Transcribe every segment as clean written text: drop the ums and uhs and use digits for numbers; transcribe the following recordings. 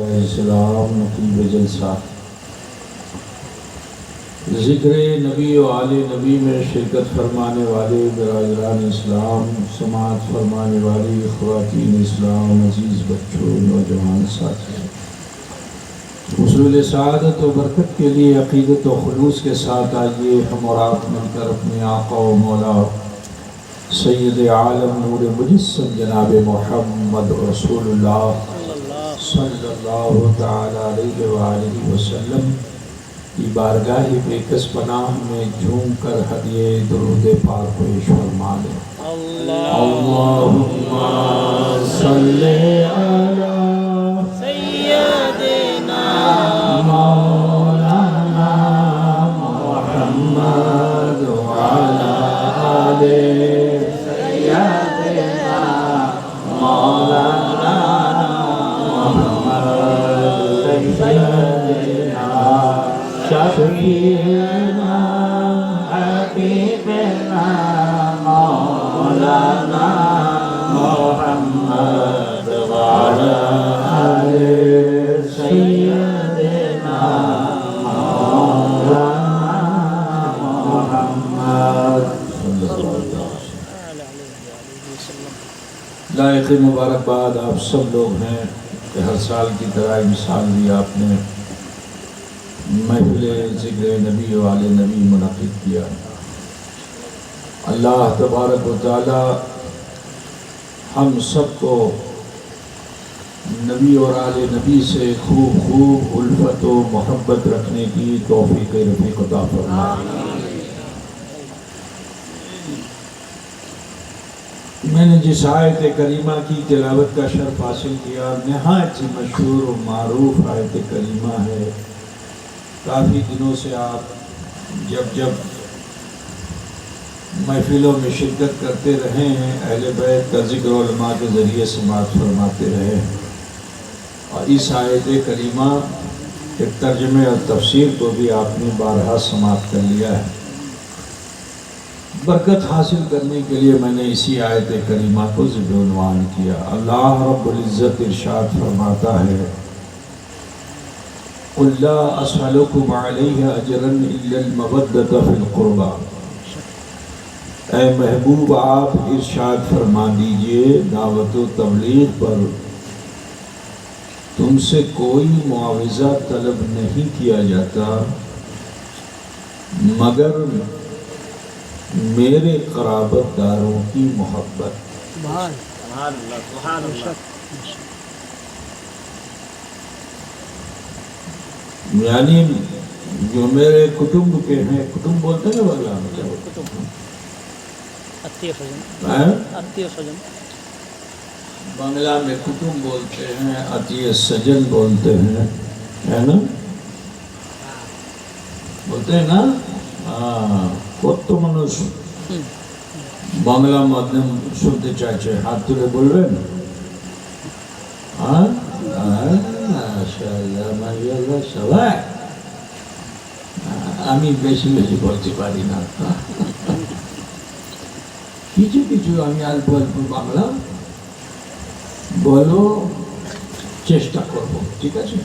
اسلام نقیب جلسہ ذکر نبی و آل نبی میں شرکت فرمانے والے برادران اسلام، سماعت فرمانے والی خواتین اسلام، عزیز بچوں، نوجوان ساتھی، حصول سعادت و برکت کے لیے عقیدت و خلوص کے ساتھ آئیے ہم اور آپ مل کر اپنے آقا و مولا سید عالم نور مجسم جناب محمد رسول اللہ صلی اللہ تعالی علیہ وآلہ وسلم کی بارگاہ بےکس پناہ میں جھوم کر ہدیے درود پاک پیش فرما لیں۔ اللہم صلی علی سیدنا مولانا محمد وعلی آل سیدنا مولانا محمد سیدنا شفیعنا حبیبنا مولانا محمد وعلی آل سیدنا مولانا محمد لائق مبارکباد آپ سب لوگ ہیں کہ ہر سال کی طرح مثال بھی آپ نے محفل ذکر نبی و آل نبی منعقد کیا۔ اللہ تبارک و تعالی ہم سب کو نبی اور آل نبی سے خوب الفت و محبت رکھنے کی توفیق رفیق عطا فرمائے۔ میں نے جس آیت کریمہ کی تلاوت کا شرف حاصل کیا، نہایت ہی مشہور و معروف آیت کریمہ ہے۔ کافی دنوں سے آپ جب محفلوں میں شرکت کرتے رہے ہیں، اہل بیت کا ذکر علماء کے ذریعے سماعت فرماتے رہے ہیں، اور اس آیت کریمہ کے ترجمے اور تفسیر کو بھی آپ نے بارہا سماعت کر لیا ہے۔ برکت حاصل کرنے کے لیے میں نے اسی آیت کریمہ کو ذکر عنوان کیا۔ اللہ رب العزت ارشاد فرماتا ہے، قُلْ لَا أَسْأَلُكُمْ عَلَيْهِ أَجْرًا إِلَّا الْمَوَدَّةَ فِي الْقُرْبَى۔ اے محبوب آپ ارشاد فرما دیجئے، دعوت و تبلیغ پر تم سے کوئی معاوضہ طلب نہیں کیا جاتا مگر میرے قرابت داروں کی محبت۔ یعنی جو میرے کٹمب کے ہیں، کٹمب بولتے ہیں نا بغلا میں، بنگلہ میں کٹمب بولتے ہیں، عطیہ سجن بولتے ہیں، ہے نا، بولتے ہیں نا، کتو منوش بنگلہ مدن سنتے چاچے ہاتھ تلے بول رہے نا، ماشاءاللہ ماشاءاللہ সবাই আমি বেশি বেশি বলতে পারি না, কিছু কিছু আমি অল্প অল্প বাংলা বলো চেষ্টা করব, ঠিক আছে?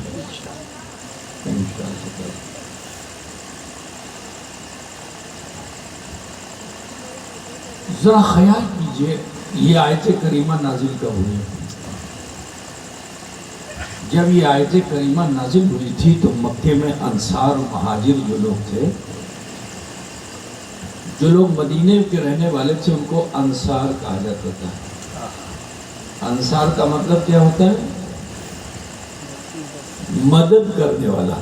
ذرا خیال کیجئے یہ آیت کریمہ نازل کب ہوئی؟ جب یہ آیت کریمہ نازل ہوئی تھی تو مکے میں انصار و مہاجر جو لوگ تھے، جو لوگ مدینے کے رہنے والے تھے، ان کو انصار کہا جاتا تھا۔ انصار کا مطلب کیا ہوتا ہے؟ مدد کرنے والا۔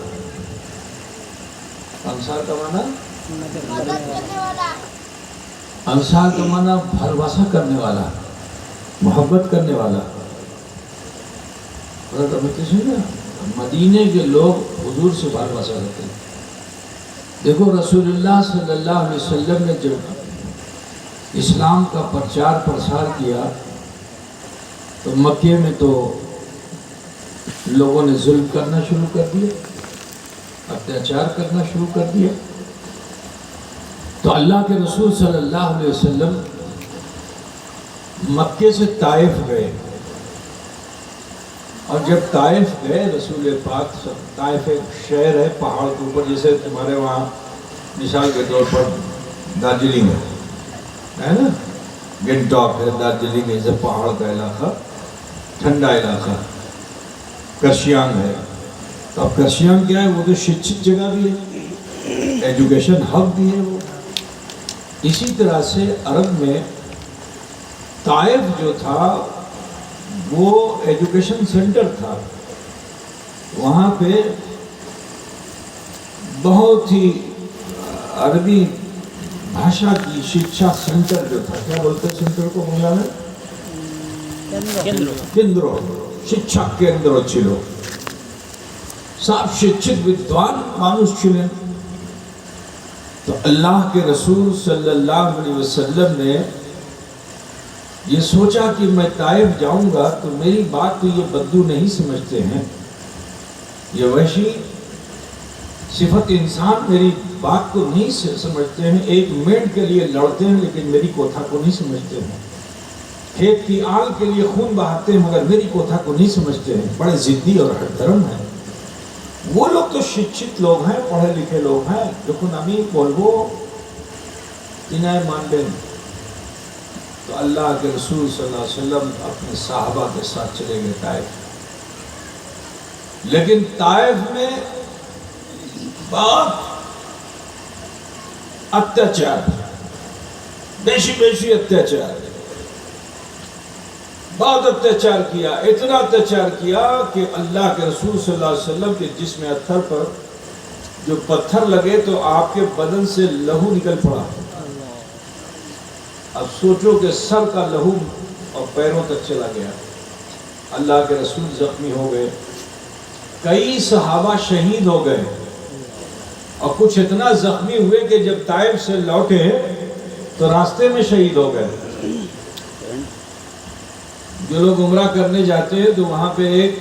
انصار کا معنی مدد کرنے والا، انصار کا معنی بھروسہ کرنے والا، محبت کرنے والا۔ مدینے کے لوگ حضور سے بھروسہ کرتے ہیں۔ دیکھو رسول اللہ صلی اللہ علیہ وسلم نے جب اسلام کا پرچار پرسار کیا تو مکے میں تو لوگوں نے ظلم کرنا شروع کر دیا، اتیاچار کرنا شروع کر دیا۔ تو اللہ کے رسول صلی اللہ علیہ وسلم مکے سے طائف گئے اور جب طائف گئے رسول پاک طائف ایک شہر ہے پہاڑ کے اوپر، جیسے تمہارے وہاں مثال کے طور پر دارجلنگ ہے نا، گنٹاک ہے، دارجلنگ ہے، جیسے پہاڑ کا علاقہ، ٹھنڈا علاقہ، کرشیانگ ہے. تو اب کرشیانگ کیا ہے؟ وہ تو شکشت جگہ بھی ہے، ایجوکیشن ہب بھی ہے وہ. اسی طرح سے عرب میں طائف جو تھا وہ ایجوکیشن سینٹر تھا. وہاں پہ بہت ہی عربی بھاشا کی شکشا سینٹر جو تھا، کیا بولتے ہیں سینٹر کو مولانا؟ کیندرو، شکشا کیندرو چلو. سب شکشت ودوان مانوس چلیں. تو اللہ کے رسول صلی اللہ علیہ وسلم نے یہ سوچا کہ میں طائف جاؤں گا تو میری بات تو یہ بدو نہیں سمجھتے ہیں، یہ وحشی صفت انسان میری بات کو نہیں سمجھتے ہیں. ایک منٹ کے لیے لڑتے ہیں لیکن میری کوتھا کو نہیں سمجھتے ہیں. کھیت کی آگ کے لیے خون بہاتے ہیں مگر میری کوتھا کو نہیں سمجھتے ہیں. بڑے ضدی اور ہٹ درم ہیں. وہ لوگ تو شکشت لوگ ہیں، پڑھے لکھے لوگ ہیں، لیکن ابھی بولو انہیں مان لیں. تو اللہ کے رسول صلی اللہ علیہ وسلم اپنے صحابہ کے ساتھ چلے گئے طائف. لیکن طائف میں بہت اتیاچار، بیشی اتیاچار، بہت اتیاچار کیا. اتنا اتیاچار کیا کہ اللہ کے رسول صلی اللہ علیہ وسلم کے جسم اطہر پر جو پتھر لگے تو آپ کے بدن سے لہو نکل پڑا. اب سوچو کہ سر کا لہو اور پیروں تک چلا گیا. اللہ کے رسول زخمی ہو گئے، کئی صحابہ شہید ہو گئے، اور کچھ اتنا زخمی ہوئے کہ جب طائف سے لوٹے تو راستے میں شہید ہو گئے. جو لوگ عمرہ کرنے جاتے ہیں تو وہاں پہ ایک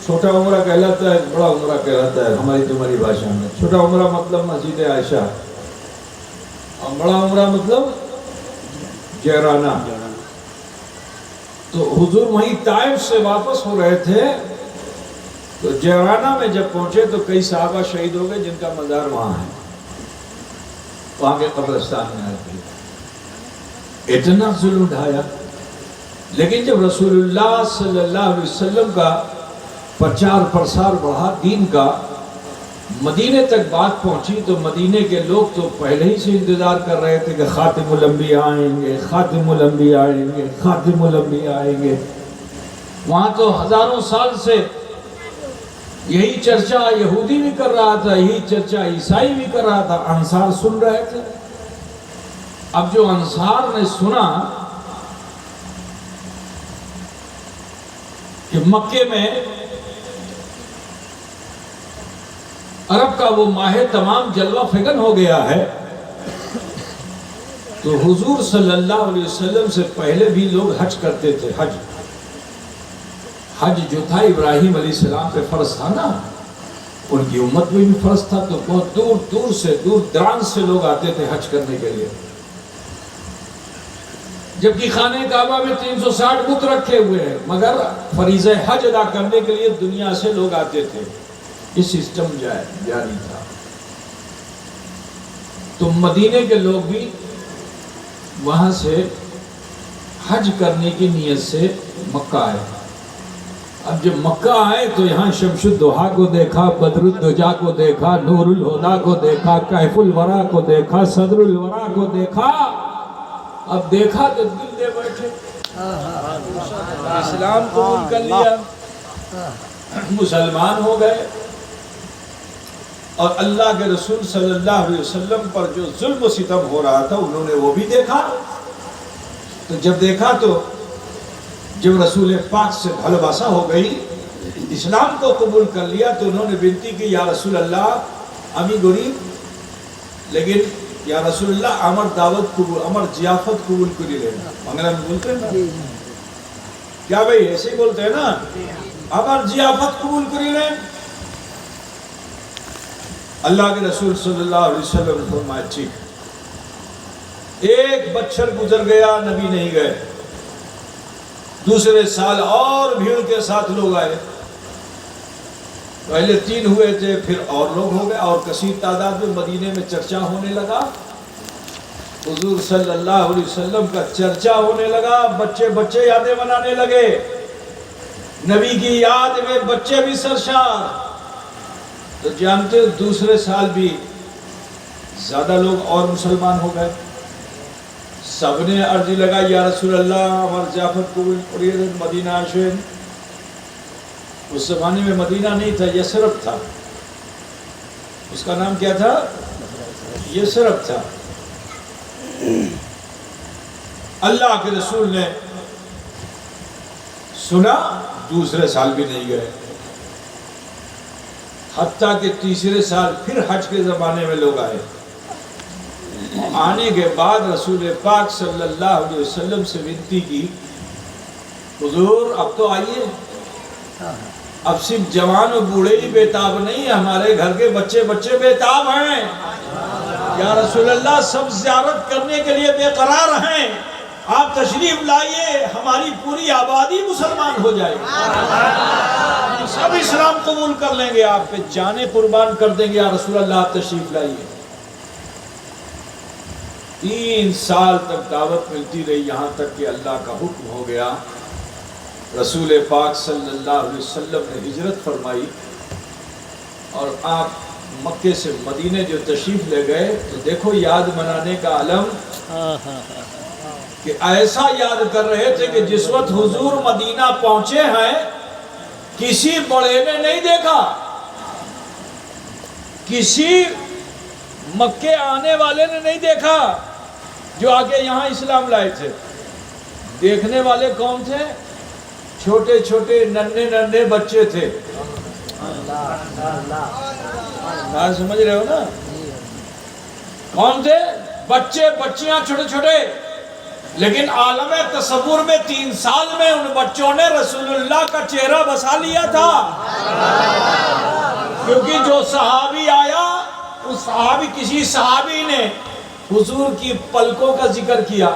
چھوٹا عمرہ کہلاتا ہے، بڑا عمرہ کہلاتا ہے ہماری تمہاری بھاشا میں. چھوٹا عمرہ مطلب مسجد عائشہ، اور بڑا عمرہ مطلب جیرانہ. تو حضور وہیں طائف سے واپس ہو رہے تھے تو جیرانہ میں جب پہنچے تو کئی صحابہ شہید ہو گئے جن کا مزار وہاں ہے، وہاں کے قبرستان میں آئے. اتنا ظلم ڈھایا. لیکن جب رسول اللہ صلی اللہ علیہ وسلم کا پرچار پرسار بڑھا دین کا، مدینے تک بات پہنچی تو مدینے کے لوگ تو پہلے ہی سے انتظار کر رہے تھے کہ خاتم الانبیاء آئیں گے، خاتم الانبیاء آئیں گے، خاتم الانبیاء آئیں گے. وہاں تو ہزاروں سال سے یہی چرچا یہودی بھی کر رہا تھا، یہی چرچا عیسائی بھی کر رہا تھا. انصار سن رہے تھے. اب جو انصار نے سنا کہ مکے میں عرب کا وہ ماہ تمام جلوہ فگن ہو گیا ہے، تو حضور صلی اللہ علیہ وسلم سے پہلے بھی لوگ حج کرتے تھے. حج جو تھا ابراہیم علیہ السلام پہ فرض تھا نا، ان کی امت میں بھی فرض تھا. تو بہت دور دور سے، دور دراز سے لوگ آتے تھے حج کرنے کے لیے. جبکہ خانہ کعبہ میں 360 بت رکھے ہوئے ہیں، مگر فریضہ حج ادا کرنے کے لیے دنیا سے لوگ آتے تھے. یہ سسٹم جاری تھا. تو مدینے کے لوگ بھی وہاں سے حج کرنے کی نیت سے مکہ آئے. اب جب مکہ آئے تو یہاں شمس الضحیٰ کو دیکھا، بدر الدجا کو دیکھا، نور الہدیٰ کو دیکھا، کہف الورا کو دیکھا، صدر الورا کو دیکھا. اب دیکھا تو دل دے بیٹھے، اسلام قبول کر لیا، مسلمان ہو گئے. اور اللہ کے رسول صلی اللہ علیہ وسلم پر جو ظلم و ستم ہو رہا تھا انہوں نے وہ بھی دیکھا. تو جب دیکھا تو جب رسول پاک سے بھلواسا ہو گئی، اسلام کو قبول کر لیا، تو انہوں نے بنتی کی یا رسول اللہ امی غریب، لیکن یا رسول اللہ امر دعوت قبول، امر ضیافت قبول کری لینا. انگریزی میں بولتے ہیں نا، کیا بھائی ایسے ہی بولتے ہیں نا، امر ضیافت قبول کری لیں. اللہ کے رسول صلی اللہ علیہ وسلم نے فرمایا ٹھیک. ایک بچڑ گزر گیا، نبی نہیں گئے. دوسرے سال اور بھیڑ کے ساتھ لوگ آئے. پہلے 3 ہوئے تھے، پھر اور لوگ ہو گئے، اور کثیر تعداد میں مدینے میں چرچا ہونے لگا، حضور صلی اللہ علیہ وسلم کا چرچا ہونے لگا، بچے یادیں بنانے لگے، نبی کی یاد میں بچے بھی سرشار۔ تو جانتے ہو دوسرے سال بھی زیادہ لوگ اور مسلمان ہو گئے، سب نے عرضی لگائی یا رسول اللہ ہمارے جعفر قبول پڑھیے مدینہ آشین۔ اس زمانے میں مدینہ نہیں تھا، یثرب تھا، اس کا نام کیا تھا؟ یثرب تھا۔ اللہ کے رسول نے سنا، دوسرے سال بھی نہیں گئے، حتیٰ کہ تیسرے سال پھر حج کے زمانے میں لوگ آئے۔ آنے کے بعد رسول پاک صلی اللہ علیہ وسلم سے ونتی کی، حضور اب تو آئیے، اب صرف جوان و بوڑھے ہی بیتاب نہیں، ہمارے گھر کے بچے بیتاب ہیں، یا رسول اللہ سب زیارت کرنے کے لیے بے قرار ہیں، آپ تشریف لائیے، ہماری پوری آبادی مسلمان ہو جائے، سب اسلام قبول کر لیں گے، آپ پہ جانیں قربان کر دیں گے، یا رسول اللہ آپ تشریف لائیے۔ 3 سال تک دعوت ملتی رہی، یہاں تک کہ اللہ کا حکم ہو گیا، رسول پاک صلی اللہ علیہ وسلم نے ہجرت فرمائی، اور آپ مکے سے مدینے جو تشریف لے گئے، تو دیکھو یاد منانے کا علم کہ ایسا یاد کر رہے تھے کہ جس وقت حضور مدینہ پہنچے ہیں کسی بڑے نے نہیں دیکھا، کسی مکے آنے والے نے نہیں دیکھا جو آگے یہاں اسلام لائے تھے۔ دیکھنے والے کون تھے؟ چھوٹے چھوٹے ننھے بچے تھے، بات سمجھ رہے ہو نا؟ کون تھے؟ بچیاں چھوٹے چھوٹے، لیکن عالم تصور میں 3 سال میں ان بچوں نے رسول اللہ کا چہرہ بسا لیا تھا، کیونکہ جو صحابی آیا اس کسی صحابی نے حضور کی پلکوں کا ذکر کیا،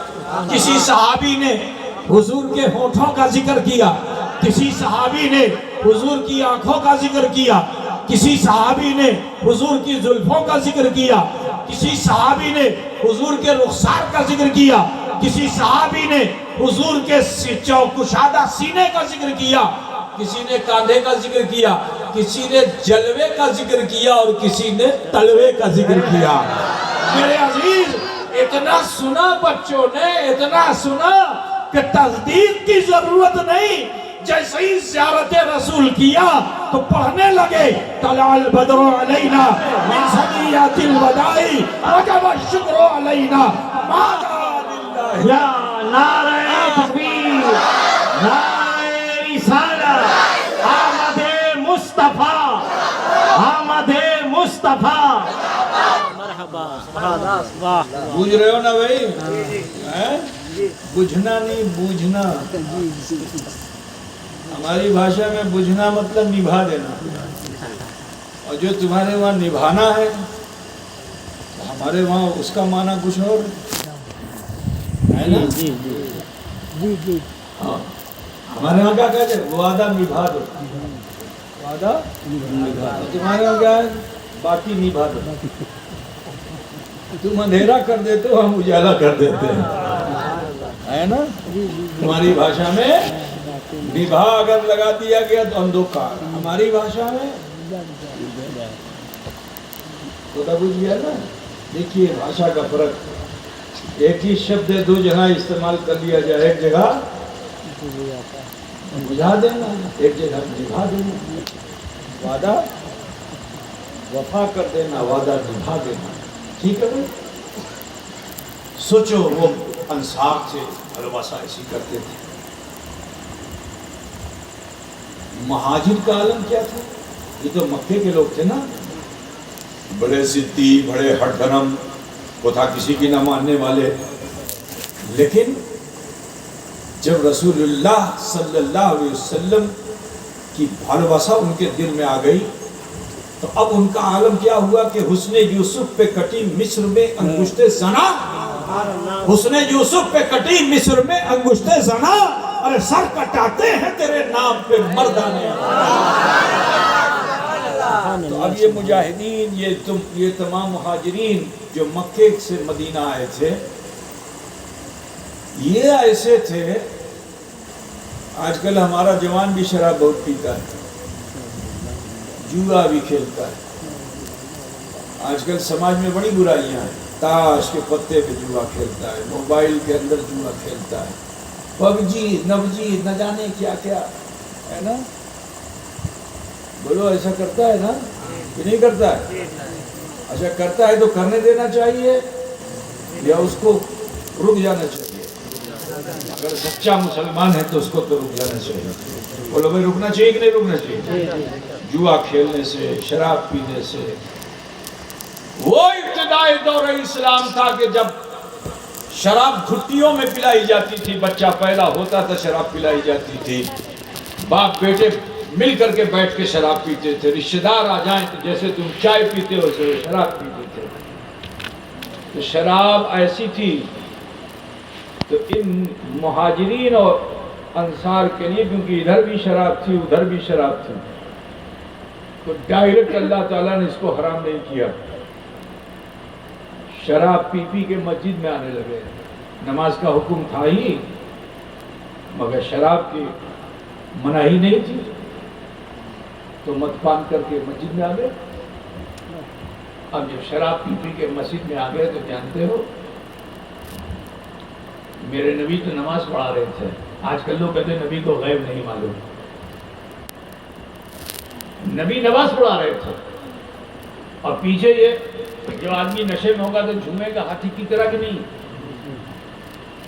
کسی صحابی نے حضور کے ہونٹوں کا ذکر کیا، کسی صحابی نے حضور کی آنکھوں کا ذکر کیا، کسی صحابی نے حضور کی زلفوں کا ذکر کیا، کسی صحابی نے حضور کے رخسار کا ذکر کیا، کسی صحابی نے حضور کے چوکشادہ سینے کا ذکر کیا، کسی نے کاندھے کا ذکر کیا، کسی نے جلوے کا ذکر کیا، اور کسی نے تلوے کا ذکر کیا۔ میرے عزیز اتنا سنا بچوں نے، اتنا سنا کہ تصدیق کی ضرورت نہیں، جیسے ہی زیارت رسول کیا تو پڑھنے لگے طلع البدر علینا من ثنیات الوداع وجب الشکر علینا ماذا للہ۔ یا نعرہ تکبیر، نعرہ رسالت، آمد مصطفیٰ، آمد مصطفیٰ، مرحبا۔ بوجھ رہے ہو نا بھائی؟ بجھنا نہیں، بوجھنا۔ ہماری بھاشا میں بجھنا مطلب نبھا دینا، اور جو تمہارے وہاں نبھانا ہے ہمارے وہاں اس کا معنی کچھ اور ہے نا؟ ہاں، ہمارے وہاں کیا کہتے ہیں؟ وعدہ نبھا دو، وعدہ نبھا دو۔ تمہارے وہاں کیا ہے؟ باقی نبھا دو۔ تم اندھیرا کر دیتے ہو، ہم اجالا کر دیتے ہیں، ہے نا؟ تمہاری بھاشا میں نبھا اگر لگا دیا گیا تو اندھوکار، ہماری بھاشا میں تو بجھ گیا نا۔ دیکھیے بھاشا کا فرق، ایک ہی شبد 2 جگہ استعمال کر لیا جائے، ایک جگہ بجھا دینا، ایک جگہ نبھا دینا، وعدہ وفا کر دینا، وعدہ نبھا دینا، ٹھیک ہے بھائی؟ سوچو وہ انصار تھے، الواسا ایسی کرتے تھے۔ مہاجر کا عالم کیا تھا؟ یہ تو مکے کے لوگ تھے نا، بڑے ضدی، بڑے ہٹ دھرم، وہ تھا کسی کی نہ ماننے والے، لیکن جب رسول اللہ صلی اللہ علیہ وسلم کی بھالواسا ان کے دل میں آ گئی تو اب ان کا عالم کیا ہوا کہ حسن یوسف پہ کٹی مصر میں انگشت زنا، حسن یوسف پہ کٹی مصر میں انگشت زنا، ارے سر کٹاتے ہیں تیرے نام پہ مردانے۔ تو اب یہ مجاہدین، یہ تمام مہاجرین جو مکے سے مدینہ آئے تھے، یہ ایسے تھے. آج کل ہمارا جوان بھی شراب بہت پیتا ہے، جوا بھی کھیلتا ہے. آج کل سماج میں بڑی برائیاں ہیں. تاش کے پتے پہ جوا کھیلتا ہے، موبائل کے اندر جوا کھیلتا ہے، پب جی نبجی نہ جانے کیا کیا ہے نا. بولو ایسا کرتا ہے نا کہ نہیں کرتا ہے؟ اچھا کرتا ہے تو کرنے دینا چاہیے یا اس کو رک جانا چاہیے؟ اگر سچا مسلمان ہے تو اس کو تو رک جانا چاہیے. بولو بھائی رکنا چاہیے کہ نہیں رکنا چاہیے؟ جوا کھیلنے سے، شراب پینے سے. وہ ابتدائی دور اسلام تھا کہ جب شراب گھٹیوں میں پلائی جاتی تھی، بچہ پیدا ہوتا تھا شراب پلائی جاتی تھی، باپ بیٹے مل کر کے بیٹھ کے شراب پیتے تھے. رشتہ دار آ جائیں تو جیسے تم چائے پیتے ہو ویسے شراب پیتے تھے. تو شراب ایسی تھی. تو ان مہاجرین اور انصار کے لیے، کیونکہ ادھر بھی شراب تھی ادھر بھی شراب تھی، تو ڈائریکٹ اللہ تعالیٰ نے اس کو حرام نہیں کیا. شراب پی پی کے مسجد میں آنے لگے. نماز کا حکم تھا ہی، مگر شراب کی مناہی نہیں تھی، تو مد پان کر کے مسجد میں آ گئے. اب جب شراب پی پی کے مسجد میں آ گئے تو جانتے ہو میرے نبی تو نماز پڑھا رہے تھے. آج کل لوگ کہتے ہیں نبی کو غیب نہیں معلوم. نبی نماز پڑھا رہے تھے اور پیچھے یہ جو آدمی نشے میں ہوگا تو جھومے گا ہاتھی کی طرح کہ نہیں؟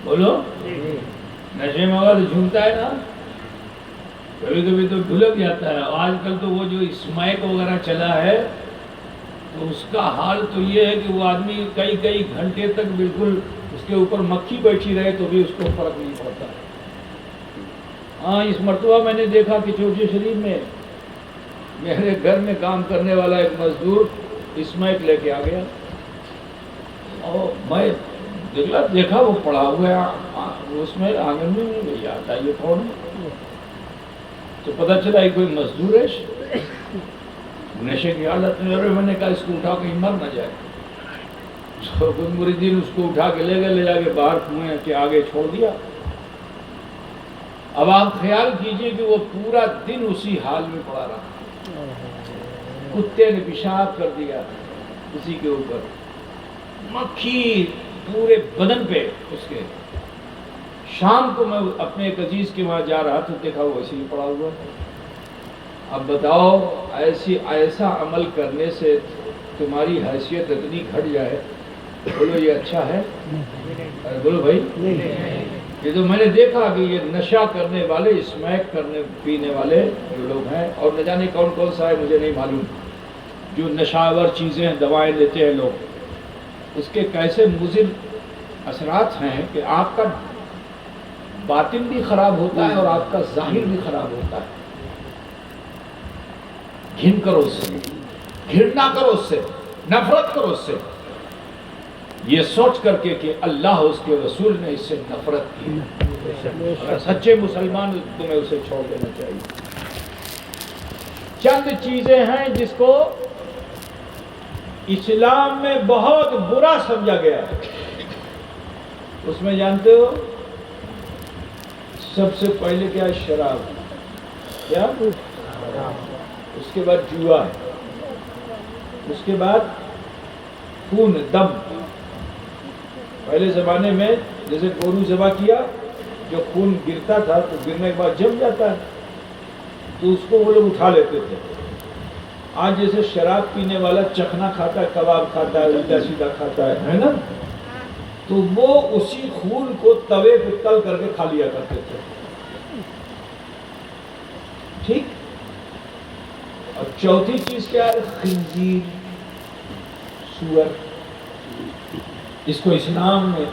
بولو نشے میں ہوگا تو جھومتا ہے نا، کبھی کبھی تو ڈھلک جاتا ہے. آج کل تو وہ جو اسمائک وغیرہ چلا ہے تو اس کا حال تو یہ ہے کہ وہ آدمی کئی گھنٹے تک بالکل اس کے اوپر مکھی بیٹھی رہے تو بھی اس کو فرق نہیں پڑتا. ہاں اس مرتبہ میں نے دیکھا کہ چوٹی شریف میں میرے گھر میں کام کرنے والا ایک مزدور اسمائک لے کے آ گیا اور میں دیکھا وہ پڑا ہوا ہے اس میں آنگن میں نہیں گئی. آتا یہ کون ہے؟ تو پتہ چلا یہ کوئی مزدور ہے نشے کی حالت میں. میں نے کہا اس کو اٹھا کے مر نہ جائے. تو کوئی مریدین اس کو اٹھا کے لے گئے، لے جا کے باہر کنویں کے آگے چھوڑ دیا. اب آپ خیال کیجئے کہ وہ پورا دن اسی حال میں پڑا رہا. کتے نے پیشاب کر دیا کسی کے اوپر، مکھی پورے بدن پہ اس کے. شام کو میں اپنے ایک عزیز کے وہاں جا رہا تھا، دیکھا وہ ایسے ہی پڑا ہوا. اب بتاؤ ایسا عمل کرنے سے تمہاری حیثیت اتنی گھٹ جائے، بولو یہ اچھا ہے؟ بولو بھائی یہ تو میں نے دیکھا کہ یہ نشہ کرنے والے، اسمیک کرنے پینے والے جو لوگ ہیں، اور نہ جانے کون کون سا ہے مجھے نہیں معلوم، جو نشاور چیزیں دوائیں لیتے ہیں لوگ، اس کے کیسے مضر اثرات ہیں کہ آپ کا باطن بھی خراب ہوتا ہے اور آپ کا ظاہر بھی خراب ہوتا ہے. گھن کرو اس سے، گھرنا کرو اس سے، نفرت کرو اس سے، یہ سوچ کر کے کہ اللہ اس کے رسول نے اس سے نفرت کی. اگر سچے مسلمان تمہیں اسے چھوڑ دینا چاہیے. چند چیزیں ہیں جس کو اسلام میں بہت برا سمجھا گیا ہے. اس میں جانتے ہو سب سے پہلے کیا ہے؟ شراب. کیا؟ اس کے بعد جوا ہے، اس کے بعد خون دم. پہلے زمانے میں جیسے گورو ذبح کیا، جو خون گرتا تھا تو گرنے کے بعد جم جاتا ہے تو اس کو وہ لوگ اٹھا لیتے تھے. آج جیسے شراب پینے والا چکھنا کھاتا ہے، کباب کھاتا ہے، الٹا سیدھا کھاتا ہے نا، تو وہ اسی خون کو توے پہ تل کر کے کھا لیا کرتے تھے. ٹھیک. اور چوتھی چیز کیا ہے؟ خنزیر، سور. اس کو اسلام میں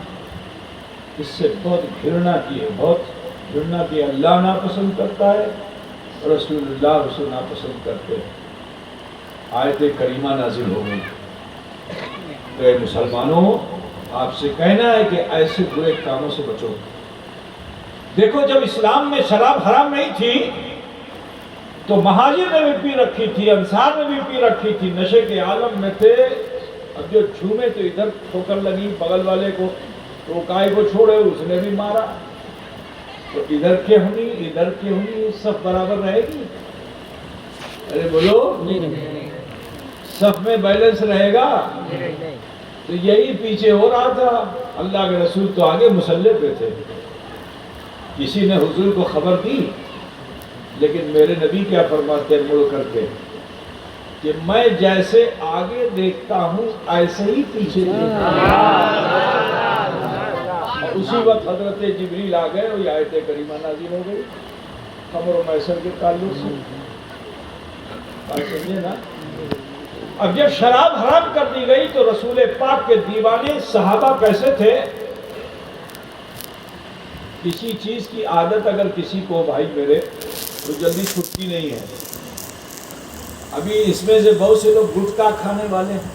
اس سے بہت گھرنا کی ہے، بہت گھرنا کی. اللہ ناپسند کرتا ہے، رسول اللہ اسے ناپسند کرتے ہیں. آیت کریمہ نازل ہو گئی. تو اے مسلمانوں، آپ سے کہنا ہے کہ ایسے برے کاموں سے بچو. دیکھو جب اسلام میں شراب حرام نہیں تھی تو مہاجر نے بھی پی رکھی تھی، انصار نے بھی پی رکھی تھی، نشے کے عالم میں تھے۔ اب جو جھومے تو ادھر ٹھوکر لگی بغل والے کو، تو کائے کو چھوڑے، اس نے بھی مارا، تو ادھر کے ہونی صف برابر رہے گی؟ ارے بولو، صف میں بیلنس رہے گا؟ تو یہی پیچھے ہو رہا تھا۔ اللہ کے رسول تو آگے مسلح پہ تھے، کسی نے حضور کو خبر دی، لیکن میرے نبی کیا فرماتے ہیں مڑ کر کے کہ میں جیسے آگے دیکھتا ہوں ایسے ہی پیچھے دیکھتا ہوں۔ اور اسی وقت حضرت جبریل آ گئے اور یہ آیت کریمہ نازل ہو گئی خمر و میسر کے تعلق سے۔ بات سمجھے نا؟ اب جب شراب حرام کر دی گئی تو رسول پاک کے دیوانے صحابہ کیسے تھے؟ کسی چیز کی عادت اگر کسی کو بھائی میرے تو جلدی چھٹتی نہیں ہے۔ ابھی اس میں سے بہت سے لوگ گٹکا کھانے والے ہیں،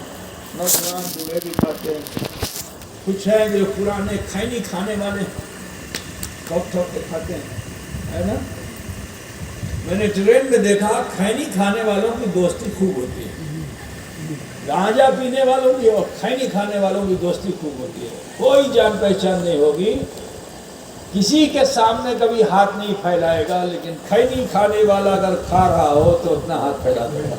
نوجوان بوڑھے بھی کھاتے ہیں، کچھ ہیں جو پرانے کھینی کھانے والے ٹھوک ٹھوک کے کھاتے ہیں، ہے نا؟ میں نے ٹرین میں دیکھا کھینی کھانے والوں کی دوستی خوب ہوتی ہے، گانجا پینے والوں کی اور کھینی کھانے والوں کی دوستی خوب ہوتی ہے، کوئی جان پہچان نہیں ہوگی، کسی کے سامنے کبھی ہاتھ نہیں پھیلائے گا، لیکن کھینی کھانے والا اگر کھا رہا ہو تو اتنا ہاتھ پھیلا دے گا۔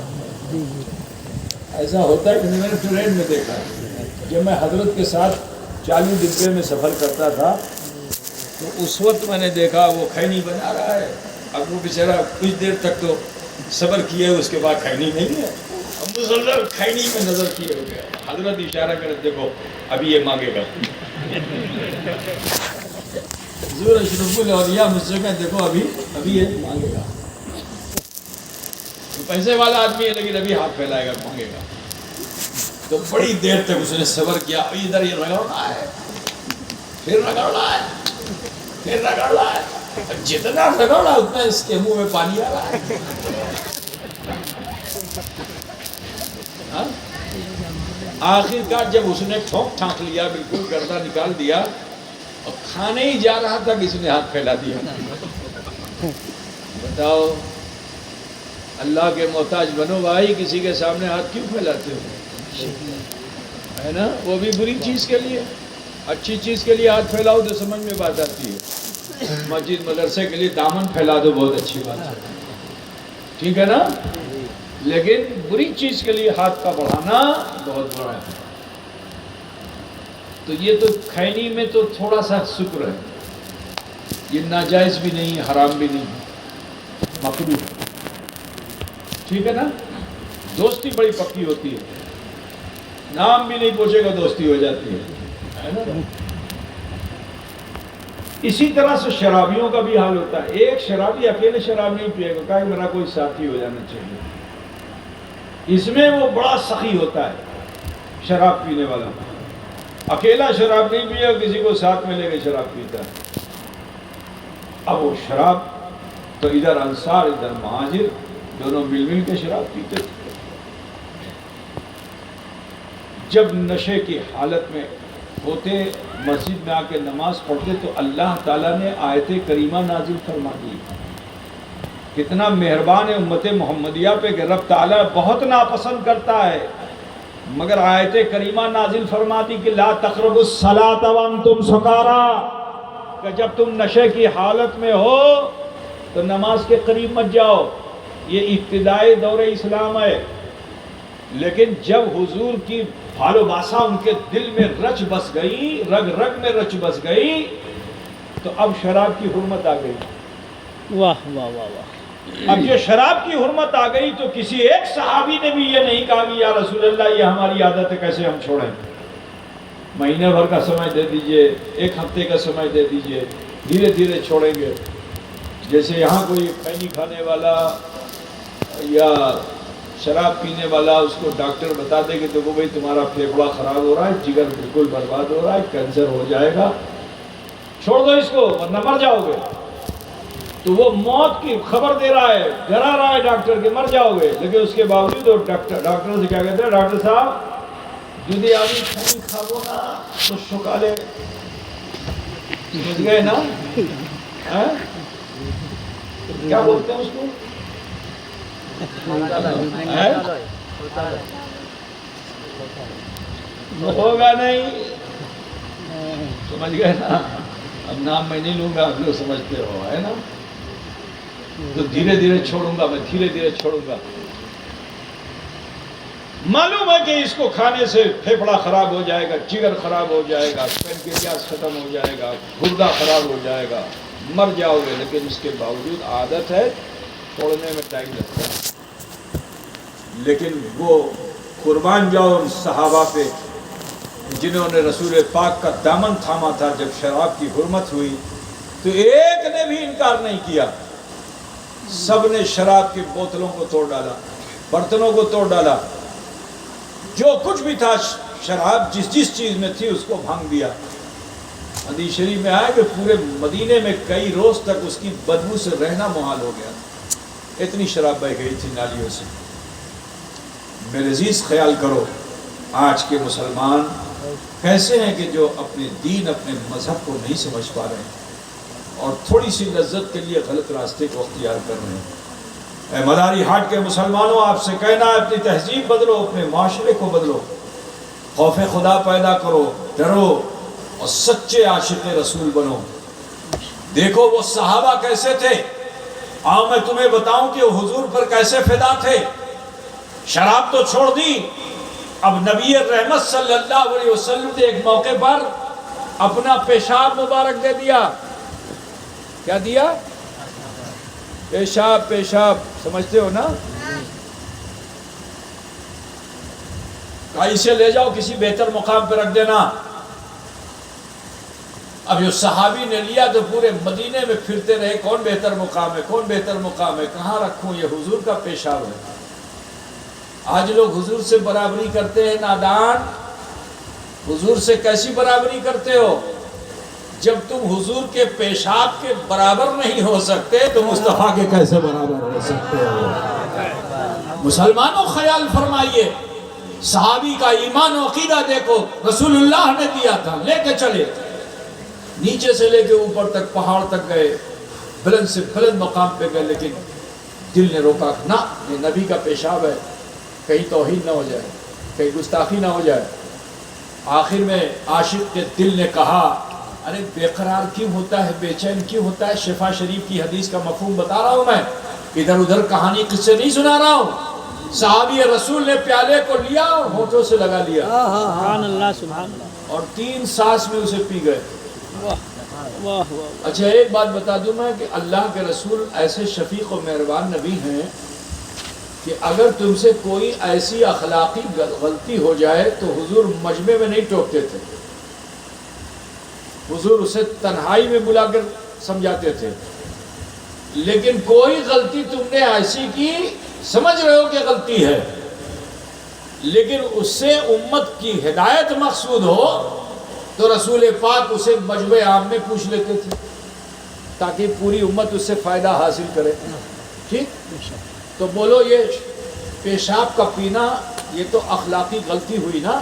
ایسا ہوتا ہے کہ میں نے ٹرین میں دیکھا، جب میں حضرت کے ساتھ چالو ڈبے میں سفر کرتا تھا تو اس وقت میں نے دیکھا وہ کھینی بنا رہا ہے، اب وہ بیچارہ کچھ دیر تک تو صبر کیے، اس کے بعد کھینی نہیں ہے، اب مسلسل کھینی میں نظر کیے ہو گیا۔ حضرت اشارہ کرے دیکھو ابھی یہ مانگے گا، حضور اشرف الاولیاء مجھ سے کہتے دیکھو ابھی یہ مانگے گا، پیسے والا آدمی ہے لیکن ابھی ہاتھ پھیلائے گا، مانگے گا۔ تو بڑی دیر تک اس نے صبر کیا، ادھر یہ رگڑنا ہے، پھر رگڑنا ہے، پھر رگڑنا ہے، جتنا رگڑا اتنا اس کے منہ میں پانی آ رہا ہے۔ آخر کار جب اس نے ٹھوک ٹھانک لیا، بالکل گردہ نکال دیا اور کھانے ہی جا رہا تھا، کسی نے ہاتھ پھیلا دیا۔ بتاؤ، اللہ کے محتاج بنو بھائی، کسی کے سامنے ہاتھ کیوں پھیلاتے ہو؟ ہے نا؟ وہ بھی بری چیز کے لیے، اچھی چیز کے لیے ہاتھ پھیلاؤ تو سمجھ میں بات آتی ہے۔ مسجد مدرسے کے لیے دامن پھیلا دو، بہت اچھی بات ہے، ٹھیک ہے نا؟ لیکن بری چیز کے لیے ہاتھ کا بڑھانا بہت بڑا ہے۔ تو یہ تو کھینی میں تو تھوڑا سا شکر ہے، یہ ناجائز بھی نہیں، حرام بھی نہیں، مکروہ ہے، ٹھیک ہے نا؟ دوستی بڑی پکی ہوتی ہے، نام بھی نہیں پوچھے گا دوستی ہو جاتی ہے نا؟ اسی طرح سے شرابیوں کا بھی حال ہوتا ہے۔ ایک شرابی اکیلے شراب نہیں پیے گا، کہا میرا کوئی ساتھی ہو جانا چاہیے، اس میں وہ بڑا سخی ہوتا ہے شراب پینے والا، اکیلا شراب نہیں پیا، کسی کو ساتھ میں لے کے شراب پیتا ہے۔ اب وہ شراب تو ادھر انصار ادھر مہاجر دونوں مل مل کے شراب پیتے تھے۔ جب نشے کی حالت میں ہوتے، مسجد میں آ کے نماز پڑھتے تو اللہ تعالیٰ نے آیت کریمہ نازل فرما دی۔ کتنا مہربان ہے امت محمدیہ پہ کہ رب تعالیٰ بہت ناپسند کرتا ہے، مگر آیت کریمہ نازل فرما دی کہ لا تقربوا الصلاۃ وانتم سکارا، کہ جب تم نشے کی حالت میں ہو تو نماز کے قریب مت جاؤ۔ یہ ابتدائی دور اسلام ہے، لیکن جب حضور کی بھالوباسا ان کے دل میں رچ بس گئی، رگ رگ میں رچ بس گئی، تو اب شراب کی حرمت آ گئی۔ واہ واہ واہ واہ۔ اب یہ شراب کی حرمت آ گئی تو کسی ایک صحابی نے بھی یہ نہیں کہا کہ یا رسول اللہ یہ ہماری عادت ہے، کیسے ہم چھوڑیں؟ مہینے بھر کا سمے دے دیجئے، ایک ہفتے کا سمے دے دیجئے، دھیرے دھیرے چھوڑیں گے۔ جیسے یہاں کوئی کھینی کھانے والا یا شراب پینے والا، اس کو ڈاکٹر بتا دے کہ دیکھو بھائی تمہارا پھیپھڑا خراب ہو رہا ہے، جگر بالکل برباد ہو رہا ہے، کینسر ہو جائے گا، چھوڑ دو اس کو ورنہ مر جاؤ گے، تو وہ موت کی خبر دے رہا ہے، ڈرا رہا ہے ڈاکٹر کہ مر جاؤ گے، لیکن اس کے باوجود وہ ڈاکٹر سے کیا کہتے ہیں، ڈاکٹر صاحب جدی آدمی کھینی کھاو نا تو شکالے، سمجھ گئے نا؟ کیا بولتے ہیں اس کو؟ ہوگا نہیں، سمجھ گئے نا؟ اب نام میں نہیں لوں گا، آپ لوگ سمجھتے ہو، ہے نا؟ تو دھیرے دھیرے چھوڑوں گا، میں دھیرے دھیرے چھوڑوں گا۔ معلوم ہے کہ اس کو کھانے سے پھیپھڑا خراب ہو جائے گا، جگر خراب ہو جائے گا، پینکریاس ختم ہو جائے گا، گردہ خراب ہو جائے گا، مر جاؤ گے، لیکن اس کے باوجود عادت ہے، چھوڑنے میں ٹائم لگتا ہے۔ لیکن وہ قربان جاؤ ان صحابہ پہ جنہوں نے رسول پاک کا دامن تھاما تھا جب شراب کی حرمت ہوئی، تو ایک نے بھی انکار نہیں کیا، سب نے شراب کی بوتلوں کو توڑ ڈالا، برتنوں کو توڑ ڈالا، جو کچھ بھی تھا شراب جس چیز میں تھی اس کو بھانگ دیا۔ حدیث شریف میں آیا کہ پورے مدینے میں کئی روز تک اس کی بدبو سے رہنا محال ہو گیا، اتنی شراب بہہ گئی تھی نالیوں سے۔ میرے عزیز خیال کرو آج کے مسلمان کیسے ہیں کہ جو اپنے دین اپنے مذہب کو نہیں سمجھ پا رہے ہیں اور تھوڑی سی لذت کے لیے غلط راستے کو اختیار کر رہے ہیں۔ اے مداری ہاٹ کے مسلمانوں، آپ سے کہنا ہے اپنی تہذیب بدلو، اپنے معاشرے کو بدلو، خوف خدا پیدا کرو، ڈرو اور سچے عاشق رسول بنو۔ دیکھو وہ صحابہ کیسے تھے، آؤ میں تمہیں بتاؤں کہ وہ حضور پر کیسے فدا تھے۔ شراب تو چھوڑ دی، اب نبی رحمت صلی اللہ علیہ وسلم نے ایک موقع پر اپنا پیشاب مبارک دے دیا۔ کیا دیا؟ پیشاب سمجھتے ہو نا؟ کہا اسے لے جاؤ کسی بہتر مقام پہ رکھ دینا۔ اب یہ صحابی نے لیا تو پورے مدینے میں پھرتے رہے، کون بہتر مقام ہے، کون بہتر مقام ہے، کہاں رکھوں، یہ حضور کا پیشاب ہے۔ آج لوگ حضور سے برابری کرتے ہیں، نادان، حضور سے کیسی برابری کرتے ہو؟ جب تم حضور کے پیشاب کے برابر نہیں ہو سکتے تو مصطفیٰ کے کیسے برابر ہو سکتے ہو؟ مسلمانوں خیال فرمائیے، صحابی کا ایمان و عقیدہ دیکھو، رسول اللہ نے دیا تھا، لے کے چلے، نیچے سے لے کے اوپر تک پہاڑ تک گئے، بلند سے بلند مقام پہ گئے، لیکن دل نے روکا، نہ یہ نبی کا پیشاب ہے، کہیں توہین نہ ہو جائے، کہیں گستاخی نہ ہو جائے۔ آخر میں عاشق کے دل نے کہا، ارے بے قرار کیوں ہوتا ہے، بے چین کیوں ہوتا ہے؟ شفا شریف کی حدیث کا مفہوم بتا رہا ہوں میں، ادھر ادھر کہانی قصے نہیں سنا رہا ہوں۔ صحابی رسول نے پیالے کو لیا اور ہونٹوں سے لگا لیا، سبحان اللہ سبحان اللہ، اور 3 سانس میں اسے پی گئے۔ واہ واہ واہ۔ اچھا ایک بات بتا دوں میں کہ اللہ کے رسول ایسے شفیق و مہربان نبی ہیں کہ اگر تم سے کوئی ایسی اخلاقی غلطی ہو جائے تو حضور مجمع میں نہیں ٹوکتے تھے، حضور اسے تنہائی میں بلا کر سمجھاتے تھے۔ لیکن کوئی غلطی تم نے ایسی کی، سمجھ رہے ہو کہ غلطی ہے، لیکن اس سے امت کی ہدایت مقصود ہو تو رسول پاک اسے مجمع عام میں پوچھ لیتے تھے تاکہ پوری امت اس سے فائدہ حاصل کرے۔ ٹھیک؟ تو بولو یہ پیشاب کا پینا یہ تو اخلاقی غلطی ہوئی نا؟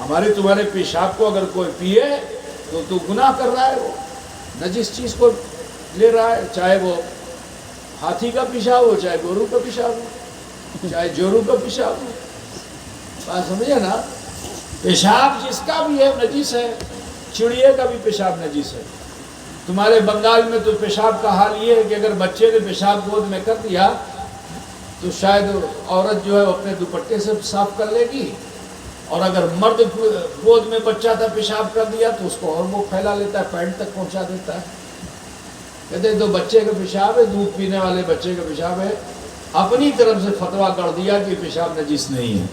ہمارے تمہارے پیشاب کو اگر کوئی پیے تو گناہ کر رہا ہے، وہ نجس چیز کو لے رہا ہے، چاہے وہ ہاتھی کا پیشاب ہو، چاہے گورو کا پیشاب ہو، چاہے جورو کا پیشاب ہو، بات سمجھے نا؟ پیشاب جس کا بھی ہے نجس ہے، چڑیے کا بھی پیشاب نجس ہے۔ تمہارے بنگال میں تو پیشاب کا حال یہ ہے کہ اگر بچے نے پیشاب گود میں کر دیا تو شاید عورت جو ہے اپنے دوپٹے سے صاف کر لے گی، اور اگر مرد گود میں بچہ تھا پیشاب کر دیا تو اس کو اور وہ پھیلا لیتا ہے، پینٹ تک پہنچا دیتا ہے۔ کہتے ہیں تو بچے کا پیشاب ہے، دودھ پینے والے بچے کا پیشاب ہے، اپنی طرف سے فتویٰ کر دیا کہ پیشاب نجس نہیں ہے۔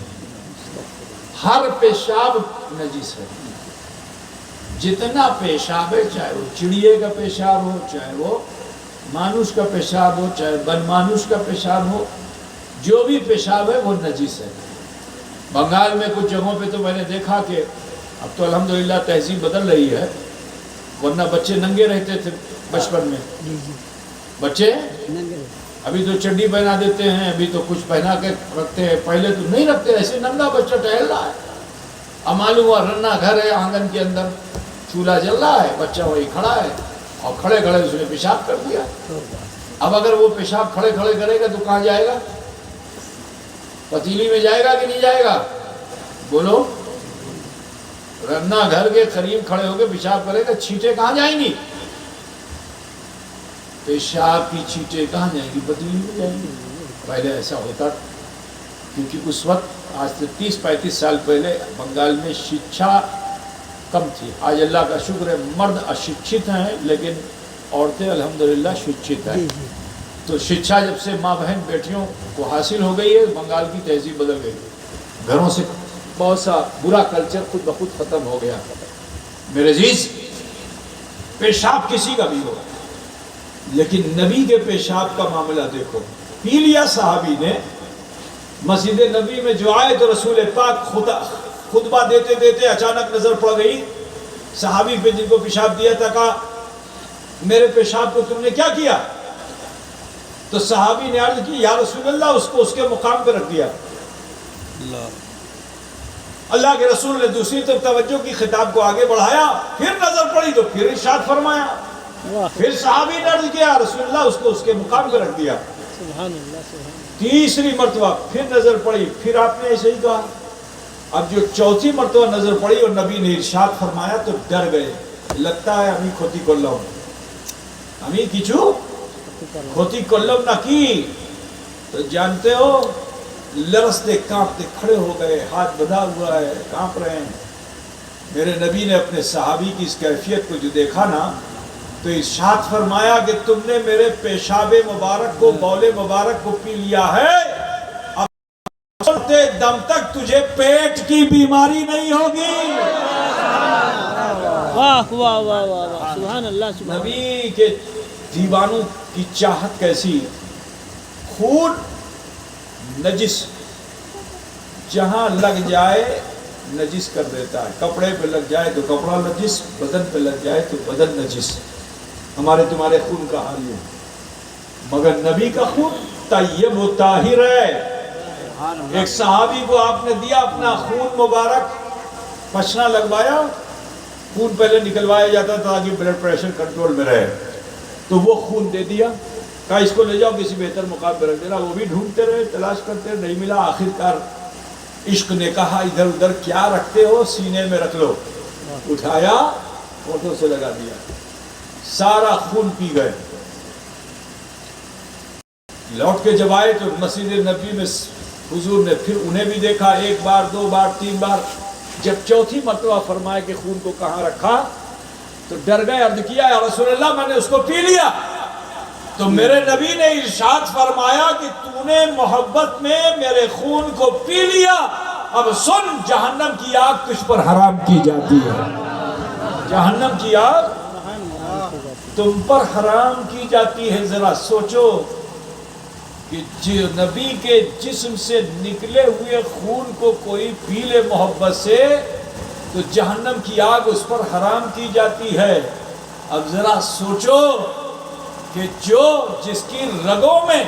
ہر پیشاب نجس ہے، جتنا پیشاب ہے، چاہے وہ چڑیے کا پیشاب ہو، چاہے وہ مانوس کا پیشاب ہو، چاہے بن مانوس کا پیشاب ہو، جو بھی پیشاب ہے وہ نجس ہے۔ بنگال میں کچھ جگہوں پہ تو میں نے دیکھا کہ اب تو الحمدللہ تہذیب بدل رہی ہے، ورنہ بچے ننگے رہتے تھے بچپن میں، بچے ابھی تو چڈی پہنا دیتے ہیں، ابھی تو کچھ پہنا کے رکھتے ہیں، پہلے تو نہیں رکھتے، ایسے ننگا بچہ ٹہل رہا ہے، اب معلوم ہوا رنا گھر ہے، آنگن کے اندر چولہا جل رہا ہے، بچہ وہی کھڑا ہے اور کھڑے کھڑے اس نے پیشاب کر دیا۔ اب اگر وہ پیشاب کھڑے کھڑے کرے گا تو کہاں جائے گا؟ پتیلی میں جائے گا کہ نہیں جائے گا؟ بولو. رنا گھر کے قریب کھڑے ہو کے پیشاب کرے گا، چھینٹیں کہاں جائیں گی؟ پیشاب کی چھینٹیں کہاں جائیں گی؟ پتیلی میں جائیں گی. پہلے ایسا ہوتا، کیونکہ اس وقت آج سے 30-35 سال پہلے بنگال میں شکشا کم تھی. آج اللہ کا شکر ہے مرد اشکشت ہیں لیکن عورتیں الحمدللہ شکشت ہیں. تو شکشا جب سے ماں بہن بیٹیوں کو حاصل ہو گئی ہے، بنگال کی تہذیب بدل گئی. گھروں سے بہت سا برا کلچر خود بخود ختم ہو گیا. میرے عزیز، پیشاب کسی کا بھی ہو، لیکن نبی کے پیشاب کا معاملہ دیکھو. پی لیا صحابی نے، مسجد نبی میں جو آئے تو رسول پاک خطبہ دیتے دیتے اچانک نظر پڑ گئی صحابی پہ جن کو پیشاب دیا تھا. کہا میرے پیشاب کو تم نے کیا کیا؟ تو صحابی نے عرض کی یا رسول اللہ اس کو اس کے مقام پہ رکھ دیا. اللہ کے رسول نے دوسری طرف توجہ کی، خطاب کو آگے بڑھایا، پھر نظر پڑی تو پھر ارشاد فرمایا. پھر صحابی نے عرض کیا رسول اللہ اس کو اس کے مقام پہ رکھ دیا. تیسری مرتبہ پھر نظر پڑی، پھر آپ نے ایسے ہی کہا. اب جو چوتھی مرتبہ نظر پڑی اور نبی نے ارشاد فرمایا تو ڈر گئے. لگتا ہے ہمیں کھوتی کلم، ہمیں کچھو کھوتی کلم نہ کی. تو جانتے ہو لرزتے کانپتے کھڑے ہو گئے، ہاتھ بندھا ہوا ہے، کانپ رہے ہیں. میرے نبی نے اپنے صحابی کی اس کیفیت کو جو دیکھا نا تو ارشاد فرمایا کہ تم نے میرے پیشاب مبارک کو، بول مبارک کو پی لیا ہے، اب مرتے دم تک تجھے پیٹ کی بیماری نہیں ہوگی. واہ واہ واہ واہ، سبحان اللہ سبحان اللہ. نبی کے دیوانوں کی چاہت کیسی. خون نجس جہاں لگ جائے نجس کر دیتا ہے. کپڑے پہ لگ جائے تو کپڑا نجس، بدن پہ لگ جائے تو بدن نجس. ہمارے تمہارے خون کا حال ہے، مگر نبی کا خون طیب و طاہر ہے. ایک صحابی کو آپ نے دیا اپنا خون مبارک، پچھنا لگوایا. خون پہلے نکلوایا جاتا تھا تاکہ بلڈ پریشر کنٹرول میں رہے، تو وہ خون دے دیا. کہا اس کو لے جاؤ کسی بہتر مقام پہ رکھ دینا. وہ بھی ڈھونڈتے رہے، تلاش کرتے رہے، نہیں ملا. آخرکار عشق نے کہا ادھر ادھر کیا رکھتے ہو، سینے میں رکھ لو. اٹھایا، ہونٹوں سے لگا دیا، سارا خون پی گئے. لوٹ کے جب آئے تو مسجد نبی میں حضور نے پھر انہیں بھی دیکھا، ایک بار، دو بار، تین بار. جب چوتھی مرتبہ فرمایا کہ خون کو کہاں رکھا تو ڈر گئے. عرض کیا یا رسول اللہ میں نے اس کو پی لیا. تو میرے نبی نے ارشاد فرمایا کہ تو نے محبت میں میرے خون کو پی لیا، اب سن جہنم کی آگ تجھ پر حرام کی جاتی ہے. جہنم کی آگ تم پر حرام کی جاتی ہے. ذرا سوچو کہ نبی کے جسم سے نکلے ہوئے خون کو کوئی پی لے محبت سے تو جہنم کی آگ اس پر حرام کی جاتی ہے. اب ذرا سوچو کہ جس کی رگوں میں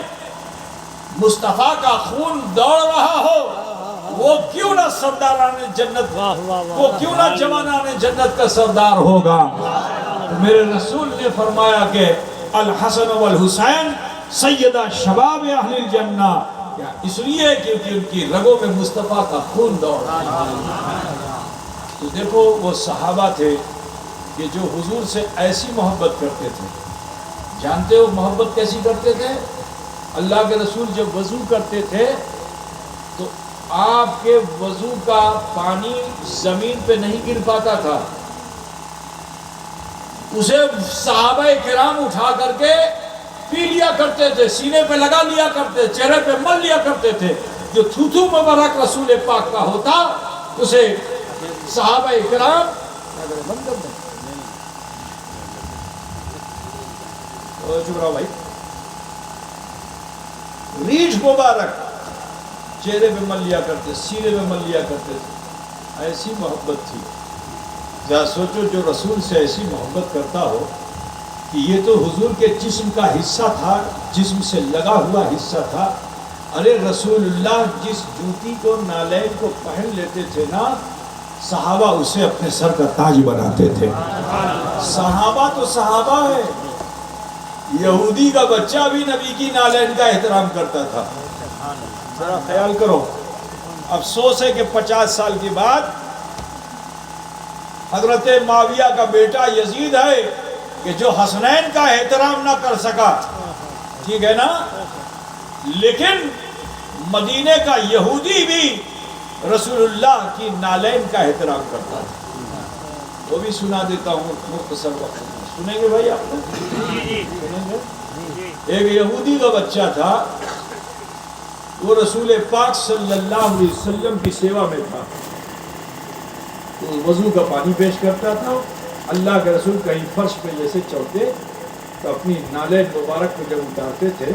مصطفیٰ کا خون دوڑ رہا ہو وہ کیوں نہ سرداران جنت، وہ کیوں نہ جوانان جنت کا سردار ہوگا. میرے رسول نے فرمایا کہ الحسن والحسین سیدہ شباب اہل الجنہ، اس لیے کیونکہ ان کی رگوں میں مصطفیٰ کا خون دوڑ رہا ہے. تو دیکھو وہ صحابہ تھے کہ جو حضور سے ایسی محبت کرتے تھے. جانتے ہو محبت کیسی کرتے تھے؟ اللہ کے رسول جب وضو کرتے تھے تو آپ کے وضو کا پانی زمین پہ نہیں گر پاتا تھا، اسے صحابہ کرام اٹھا کر کے پی لیا کرتے تھے، سینے پہ لگا لیا کرتے، چہرے پہ مل لیا کرتے تھے. جو تھوتھو مبارک رسول پاک کا ہوتا اسے صحابہ کرام چپ رہو بھائی، ریچھ مبارک چہرے پہ مل لیا کرتے، سینے پہ مل لیا کرتے تھے. ایسی محبت تھی. ذرا سوچو جو رسول سے ایسی محبت کرتا ہو کہ یہ تو حضور کے جسم کا حصہ تھا، جسم سے لگا ہوا حصہ تھا. ارے رسول اللہ جس جوتی کو، نالین کو پہن لیتے تھے نا، صحابہ اسے اپنے سر کا تاج بناتے تھے. صحابہ تو صحابہ ہے، یہودی کا بچہ بھی نبی کی نالین کا احترام کرتا تھا. ذرا خیال کرو. افسوس ہے کہ 50 سال کے بعد حضرت معاویہ کا بیٹا یزید ہے کہ جو حسنین کا احترام نہ کر سکا. ٹھیک ہے نا؟ لیکن مدینے کا یہودی بھی رسول اللہ کی نالین کا احترام کرتا تھا. وہ بھی سنا دیتا ہوں مختصر وقت میں. سنیں گے بھائی آپ لوگ؟ سنیں گے؟ ایک یہودی کا بچہ تھا، وہ رسول پاک صلی اللہ علیہ وسلم کی سیوا میں تھا. تو وضو کا پانی پیش کرتا تھا. اللہ کے رسول کہیں فرش پہ جیسے چلتے تو اپنی نالین مبارک کو جب اتارتے تھے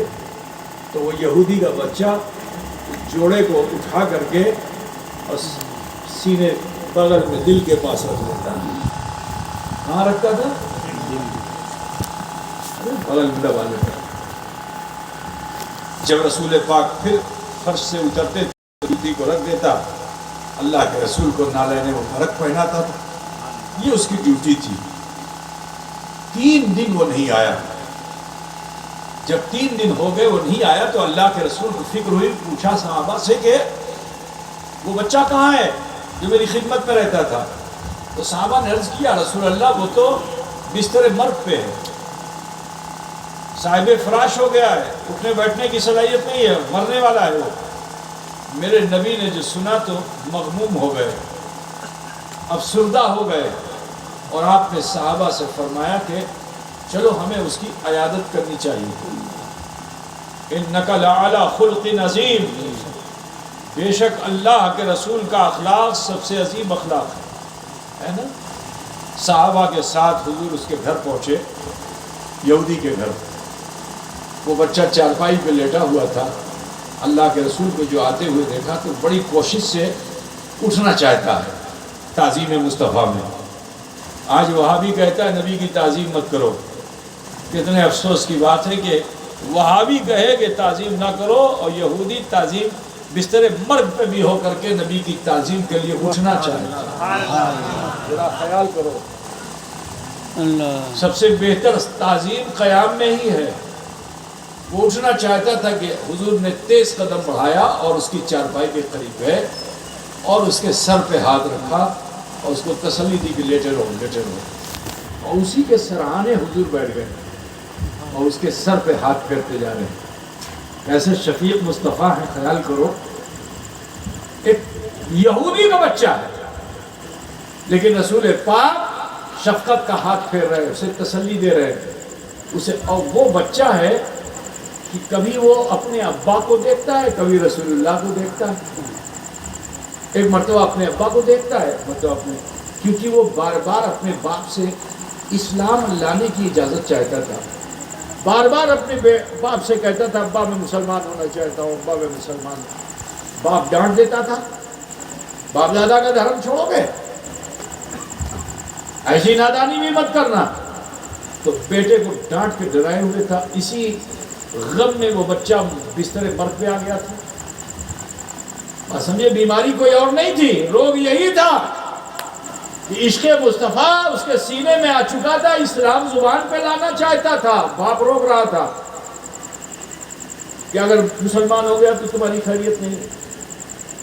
تو وہ یہودی کا بچہ جوڑے کو اٹھا کر کے اور سینے بغل میں دل کے پاس رکھ لیتا. کہاں رکھتا تھا؟ بغل میں دبا لیتا. جب رسول پاک پھر فرش سے اترتے تو جوتی کو رکھ دیتا. اللہ کے رسول کو نالین مبارک پہناتا تھا. یہ اس کی ڈیوٹی تھی. 3 دن وہ نہیں آیا. جب 3 دن ہو گئے وہ نہیں آیا تو اللہ کے رسول کو فکر ہوئی. پوچھا صحابہ سے کہ وہ بچہ کہاں ہے جو میری خدمت میں رہتا تھا؟ تو صحابہ نے عرض کیا رسول اللہ وہ تو بستر مرگ پہ ہے، صاحب فراش ہو گیا ہے، اٹھنے بیٹھنے کی صلاحیت نہیں ہے، مرنے والا ہے وہ. میرے نبی نے جو سنا تو مغموم ہو گئے، افسردہ ہو گئے، اور آپ نے صحابہ سے فرمایا کہ چلو ہمیں اس کی عیادت کرنی چاہیے. انک لعلی خلق عظیم، بے شک اللہ کے رسول کا اخلاق سب سے عظیم اخلاق ہے نا. صحابہ کے ساتھ حضور اس کے گھر پہنچے، یہودی کے گھر. وہ بچہ چارپائی پہ لیٹا ہوا تھا. اللہ کے رسول کو جو آتے ہوئے دیکھا تو بڑی کوشش سے اٹھنا چاہتا ہے تعظیم مصطفیٰ میں. آج وہابی کہتا ہے نبی کی تعظیم مت کرو. کتنے افسوس کی بات ہے کہ وہابی کہے کہ تعظیم نہ کرو اور یہودی تعظیم بستر مرگ پہ بھی ہو کر کے نبی کی تعظیم کے لیے اٹھنا چاہتا ہے. ذرا خیال کرو. سب سے بہتر تعظیم قیام میں ہی ہے. وہ اٹھنا چاہتا تھا کہ حضور نے تیز قدم بڑھایا اور اس کی چارپائی کے قریب گئے اور اس کے سر پہ ہاتھ رکھا اور اس کو تسلی دی کہ لیٹے رہو لیٹے رہو. اور اسی کے سرانے حضور بیٹھ گئے اور اس کے سر پہ ہاتھ پھیرتے جا رہے ہیں. کیسے شفیق مصطفیٰ ہے. خیال کرو ایک یہودی کا بچہ ہے لیکن رسول پاک شفقت کا ہاتھ پھیر رہے ہیں، اسے تسلی دے رہے ہیں اسے. اور وہ بچہ ہے کہ کبھی وہ اپنے ابا کو دیکھتا ہے، کبھی رسول اللہ کو دیکھتا ہے. ایک مرتبہ اپنے ابا کو دیکھتا ہے، مرتبہ اپنے، کیونکہ وہ بار بار اپنے باپ سے اسلام لانے کی اجازت چاہتا تھا. بار بار اپنے باپ سے کہتا تھا ابا میں مسلمان ہونا چاہتا ہوں، ابا میں مسلمان ہوں. باپ ڈانٹ دیتا تھا، باپ دادا کا دھرم چھوڑو گے، ایسی نادانی بھی مت کرنا. تو بیٹے کو ڈانٹ کے ڈرائے ہوئے تھا. اسی غم میں وہ بچہ بستر مرگ پہ آ گیا تھا. بس سمجھے بیماری کوئی اور نہیں تھی، روگ یہی تھا کہ عشق مصطفیٰ اس کے سینے میں آ چکا تھا. اسلام زبان پہ لانا چاہتا تھا، باپ روک رہا تھا کہ اگر مسلمان ہو گیا تو تمہاری خیریت نہیں.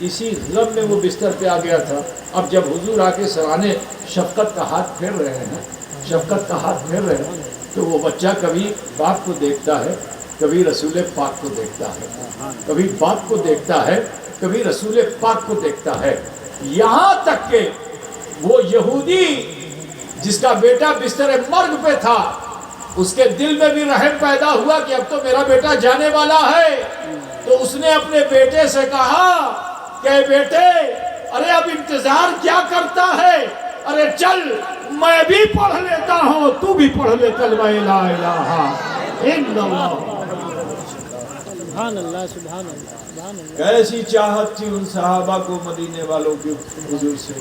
اسی غم میں وہ بستر پہ آ گیا تھا. اب جب حضور آ کے سرانے شفقت کا ہاتھ پھیر رہے ہیں، شفقت کا ہاتھ پھیر رہے ہیں، تو وہ بچہ کبھی باپ کو دیکھتا ہے، کبھی رسول پاک کو دیکھتا ہے، کبھی باپ کو دیکھتا ہے، کبھی رسول پاک کو دیکھتا ہے. یہاں تک کہ وہ یہودی جس کا بیٹا بستر مرگ پہ تھا، اس کے دل میں بھی رحم پیدا ہوا کہ اب تو میرا بیٹا جانے والا ہے. تو اس نے اپنے بیٹے سے کہا کہ بیٹے ارے اب انتظار کیا کرتا ہے، ارے چل میں بھی پڑھ لیتا ہوں، تو بھی پڑھ لے کلمہ لا الہ الا اللہ. سبحان اللہ سبحان اللہ سبحان اللہ. کیسی چاہت تھی ان صحابہ کو مدینے والوں کی حضور سے،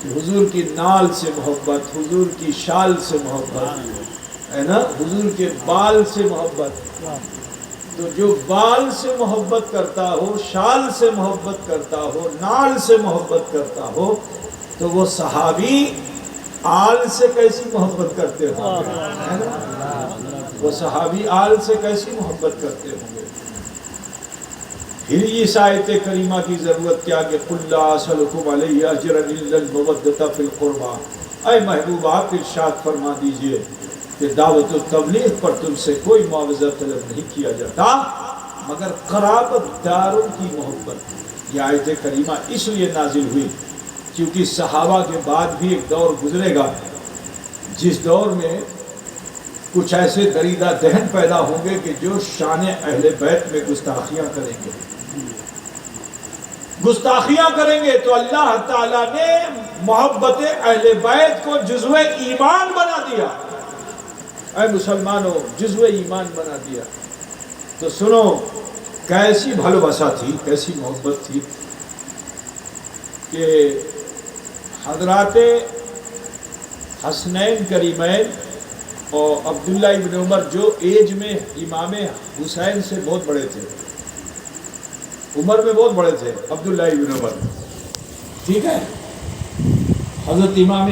حضور کی نال سے محبت، حضور کی شال سے محبت ہے نا، حضور کے بال سے محبت. تو جو بال سے محبت کرتا ہو، شال سے محبت کرتا ہو، نال سے محبت کرتا ہو، تو وہ صحابی آل سے کیسی محبت کرتے ہو. وہ صحابی آل سے کیسی محبت کرتے ہوں گے. پھر اس آیت کریمہ کی ضرورت کیا کہ قُلْ لَا أَسْأَلُكُمْ عَلَيْهِ أَجْرًا إِلَّا الْمَوَدَّةَ فِي الْقُرْبَىٰ. اے محبوب آپ ارشاد فرما دیجئے کہ دعوت التبلیغ پر تم سے کوئی معاوضہ طلب نہیں کیا جاتا مگر قرابت داروں کی محبت. یہ آیت کریمہ اس لیے نازل ہوئی کیونکہ صحابہ کے بعد بھی ایک دور گزرے گا جس دور میں کچھ ایسے دریدہ دہن پیدا ہوں گے کہ جو شان اہل بیت میں گستاخیاں کریں گے. گستاخیاں کریں گے تو اللہ تعالیٰ نے محبت اہل بیت کو جزو ایمان بنا دیا. اے مسلمانوں جزو ایمان بنا دیا. تو سنو کیسی بھلوسا تھی, کیسی محبت تھی کہ حضرات حسنین کریمین اور عبداللہ ابن عمر جو ایج میں امام حسین سے بہت بڑے تھے, عمر میں بہت بڑے تھے عبداللہ ابن عمر, ٹھیک ہے. حضرت امام